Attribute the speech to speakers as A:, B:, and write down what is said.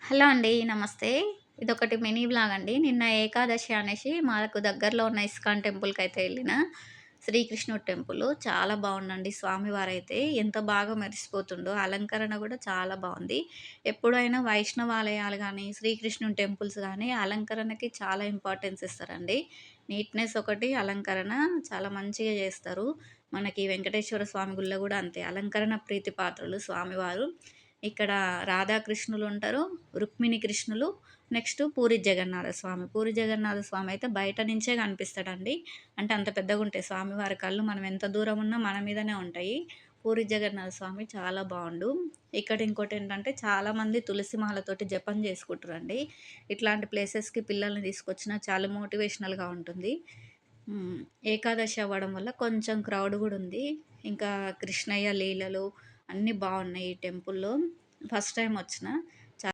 A: Hello అండి. నమస్తే. ఇదొకటి మినీ వ్లాగ్ అండి. నిన్న ఏకాదశి అనేసి మాకు దగ్గరలో ఉన్న ఇస్కాన్ టెంపుల్‌కైతే ఎళ్ళిన. శ్రీకృష్ణుడి టెంపులు. చాలా బావుందండి స్వామివారైతే. ఎంత బాగా మెరిసిపోతుండో. అలంకరణ గూడా చాలా బావుంది. ఎప్పుడైనా వైష్ణవాలయాలు గానీ, శ్రీకృష్ణుని టెంపుల్స్ గానీ అలంకరణకి చాలా ఇంపార్టెన్స్ ఇస్తారండి. నీట్‌నెస్ ఒకటి, అలంకరణ చాలా మంచిగా జేస్తారు. మనకి వెంకటేశ్వర స్వామి గుళ్ళో గూడా అంతే. అలంకరణ ప్రీతి పాత్రులు స్వామివారు. ఇక్కడ రాధాకృష్ణులుంటరు. రుక్మిణి కృష్ణులు, నెక్స్ట్ పూరి జగన్నాథ స్వామి. పూరి జగన్నాథ స్వామి అయితే బయట నుంచే కనిపిస్తాడండి. అంటే అంత పెద్దగుంటాయి స్వామివారి కళ్ళు మనం ఎంత దూరం ఉన్నా మన మీదనే ఉంటాయి. పూరి జగన్నాథ స్వామి చాలా బావుండు. ఇక్కడ ఇంకోటేంటంటే చాలామంది తులసి మాలతోటి జపం చేసుకుంటారండి. ఇట్లాంటి ప్లేసెస్‌కి పిల్లల్ని తీసుకొచ్చినా చాలా మోటివేషనల్‌గా ఉంటుంది. హ్మ్. ఏకాదశి అవ్వడం వల్ల కొంచెం క్రౌడ్ గూడా ఉంది. ఇంకా కృష్ణయ్య లీలలు అన్నీ బావున్నాయి ఈ టెంపుల్‌లో. ఫస్ట్ టైమ్ వచ్చిన.